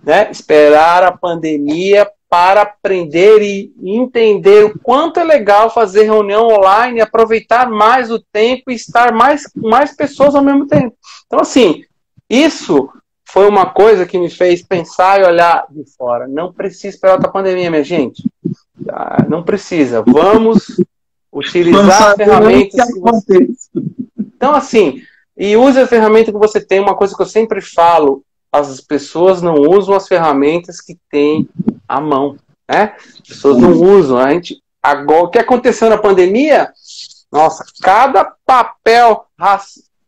né, esperar a pandemia para aprender e entender o quanto é legal fazer reunião online, aproveitar mais o tempo e estar mais pessoas ao mesmo tempo. Então, assim, isso foi uma coisa que me fez pensar e olhar de fora. Não precisa esperar outra pandemia, minha gente. Não precisa. Vamos utilizar as ferramentas que você... Então, assim, e use a ferramenta que você tem. Uma coisa que eu sempre falo, as pessoas não usam as ferramentas que tem à mão, né? As pessoas não usam. Agora, o que aconteceu na pandemia? Nossa, cada papel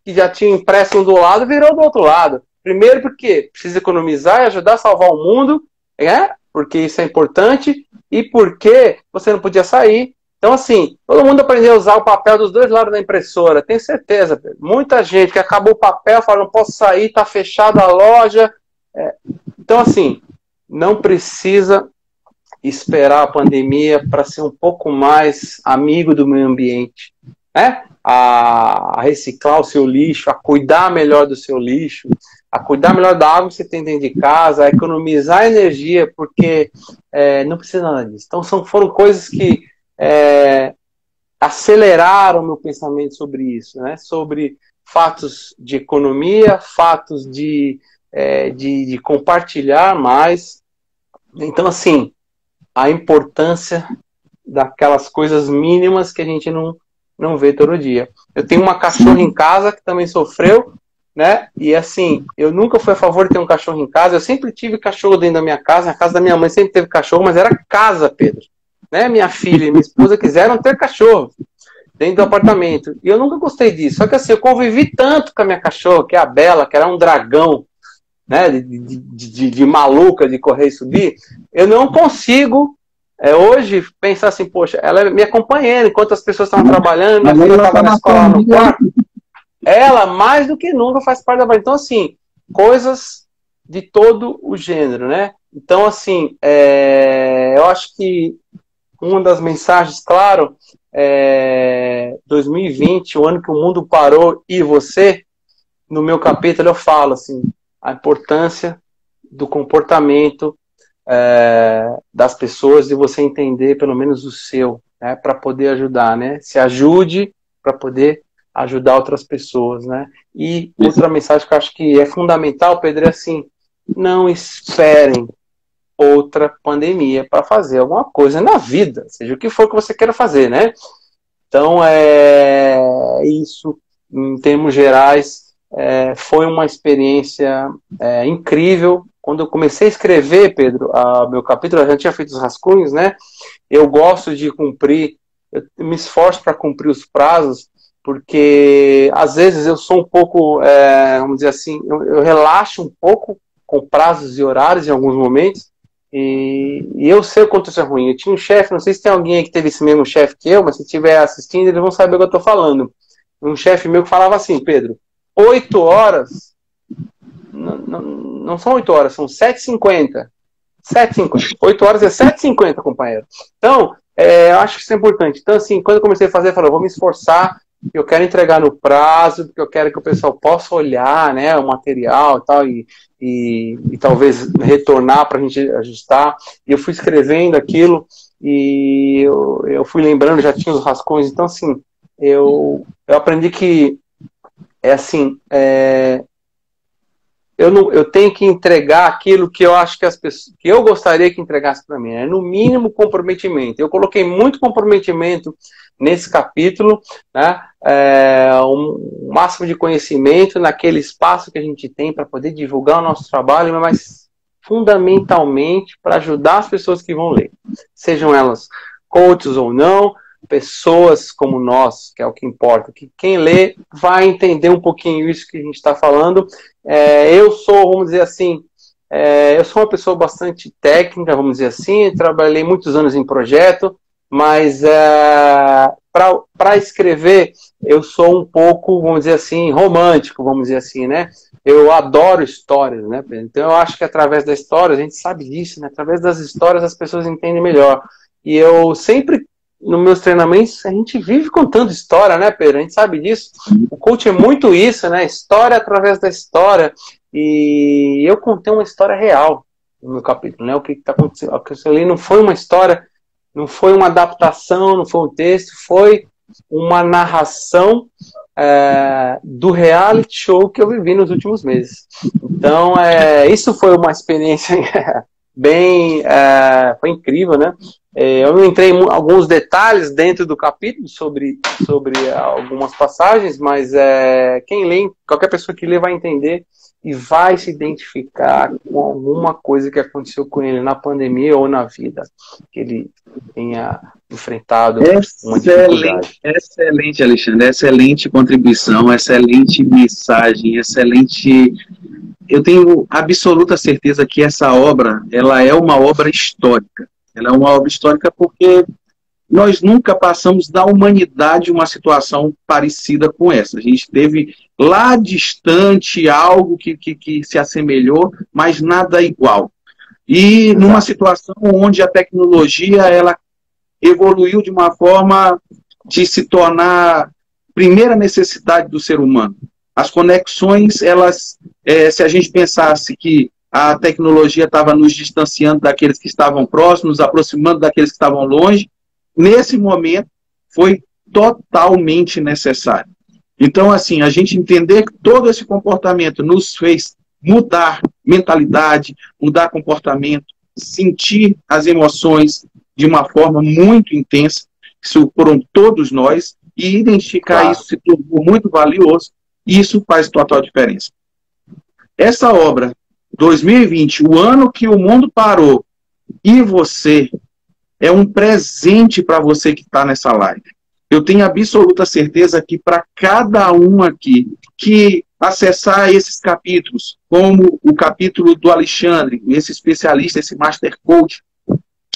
que já tinha impresso um do lado virou do outro lado. Primeiro porque precisa economizar e ajudar a salvar o mundo, né? Porque isso é importante, e porque você não podia sair. Então, assim, todo mundo aprendeu a usar o papel dos dois lados da impressora. Tenho certeza, Pedro. Muita gente que acabou o papel, fala, não posso sair, está fechada a loja. Então, assim, não precisa esperar a pandemia para ser um pouco mais amigo do meio ambiente, né? A reciclar o seu lixo, a cuidar melhor do seu lixo, a cuidar melhor da água que você tem dentro de casa, a economizar energia, porque não precisa nada disso. Então, foram coisas que aceleraram meu pensamento sobre isso, né? Sobre fatos de economia, fatos de compartilhar mais. Então, assim, a importância daquelas coisas mínimas que a gente não vê todo dia. Eu tenho uma cachorra em casa que também sofreu, né? E assim, eu nunca fui a favor de ter um cachorro em casa. Eu sempre tive cachorro dentro da minha casa. Na casa da minha mãe sempre teve cachorro, mas era casa, Pedro. Né? Minha filha e minha esposa quiseram ter cachorro dentro do apartamento. E eu nunca gostei disso. Só que assim, eu convivi tanto com a minha cachorra, que é a Bela, que era um dragão, né? De maluca de correr e subir. Eu não consigo hoje pensar assim, poxa, ela é minha companheira, enquanto as pessoas estavam trabalhando, minha filha estava na escola, no quarto. Ela, mais do que nunca, faz parte da... Então, assim, coisas de todo o gênero, né? Então, assim, eu acho que uma das mensagens, claro, 2020, o ano que o mundo parou, e você, no meu capítulo eu falo, assim, a importância do comportamento das pessoas, de você entender pelo menos o seu, né, para poder ajudar, né? Se ajude para poder ajudar outras pessoas, né? E outra mensagem que eu acho que é fundamental, Pedro, é assim, não esperem outra pandemia para fazer alguma coisa na vida, seja o que for que você queira fazer, né? Então, isso, em termos gerais, foi uma experiência incrível. Quando eu comecei a escrever, Pedro, meu capítulo, eu já tinha feito os rascunhos, né? Eu gosto de cumprir, eu me esforço para cumprir os prazos, porque às vezes eu sou um pouco, vamos dizer assim, eu relaxo um pouco com prazos e horários em alguns momentos, e eu sei o quanto isso é ruim. Eu tinha um chefe, não sei se tem alguém aí que teve esse mesmo chefe que eu, mas se estiver assistindo, eles vão saber o que eu estou falando. Um chefe meu que falava assim, Pedro, 8 horas, não são 8 horas, são 7h50. 7h50. 8 horas é 7h50, companheiro. Então, eu acho que isso é importante. Então, assim, quando eu comecei a fazer, eu falei, eu vou me esforçar, eu quero entregar no prazo, porque eu quero que o pessoal possa olhar, né, o material e tal, e talvez retornar para a gente ajustar. E eu fui escrevendo aquilo, e eu fui lembrando, já tinha os rascunhos. Então, assim, eu aprendi que, eu tenho que entregar aquilo que eu acho que as pessoas, que eu gostaria que entregasse para mim, né? No mínimo comprometimento. Eu coloquei muito comprometimento nesse capítulo, né? Um máximo de conhecimento naquele espaço que a gente tem para poder divulgar o nosso trabalho, mas fundamentalmente para ajudar as pessoas que vão ler, sejam elas coaches ou não, pessoas como nós, que é o que importa, que quem lê vai entender um pouquinho isso que a gente está falando. Eu sou, vamos dizer assim, eu sou uma pessoa bastante técnica, vamos dizer assim, trabalhei muitos anos em projeto, mas para escrever eu sou um pouco, vamos dizer assim, romântico, vamos dizer assim, né? Eu adoro histórias, né? Então eu acho que através da história, a gente sabe disso, né? Através das histórias as pessoas entendem melhor. E eu sempre, nos meus treinamentos, a gente vive contando história, né, Pedro? A gente sabe disso. O coach é muito isso, né? História através da história. E eu contei uma história real no meu capítulo, né? O que está acontecendo? O que eu li não foi uma história, não foi uma adaptação, não foi um texto, foi uma narração do reality show que eu vivi nos últimos meses. Então, isso foi uma experiência bem, foi incrível, né? Eu não entrei em alguns detalhes dentro do capítulo sobre algumas passagens, mas quem lê, qualquer pessoa que lê vai entender e vai se identificar com alguma coisa que aconteceu com ele na pandemia ou na vida, que ele tenha enfrentado uma dificuldade. Excelente, Alexandre, excelente contribuição, excelente mensagem, excelente. Eu tenho absoluta certeza que essa obra, ela é uma obra histórica. Ela é uma obra histórica porque nós nunca passamos da humanidade uma situação parecida com essa. A gente teve lá distante algo que se assemelhou, mas nada igual. E numa situação onde a tecnologia ela evoluiu de uma forma de se tornar primeira necessidade do ser humano. As conexões, elas, se a gente pensasse que a tecnologia estava nos distanciando daqueles que estavam próximos, nos aproximando daqueles que estavam longe, nesse momento foi totalmente necessário. Então, assim, a gente entender que todo esse comportamento nos fez mudar mentalidade, mudar comportamento, sentir as emoções de uma forma muito intensa, isso foram todos nós, e identificar isso se tornou muito valioso, e isso faz total diferença. Essa obra, 2020, o ano que o mundo parou, e você, é um presente para você que está nessa live. Eu tenho absoluta certeza que para cada um aqui que acessar esses capítulos, como o capítulo do Alexandre, esse especialista, esse Master Coach,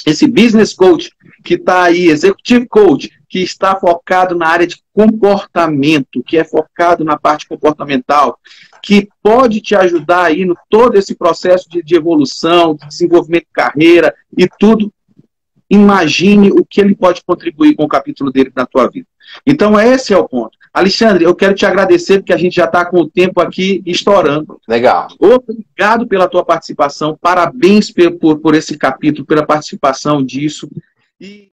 esse Business Coach, que está aí, Executive Coach, que está focado na área de comportamento, que é focado na parte comportamental, que pode te ajudar aí no todo esse processo de evolução, de desenvolvimento de carreira e tudo. Imagine o que ele pode contribuir com o capítulo dele na tua vida. Então, esse é o ponto. Alexandre, eu quero te agradecer, porque a gente já está com o tempo aqui estourando. Legal. Obrigado pela tua participação. Parabéns por esse capítulo, pela participação disso. E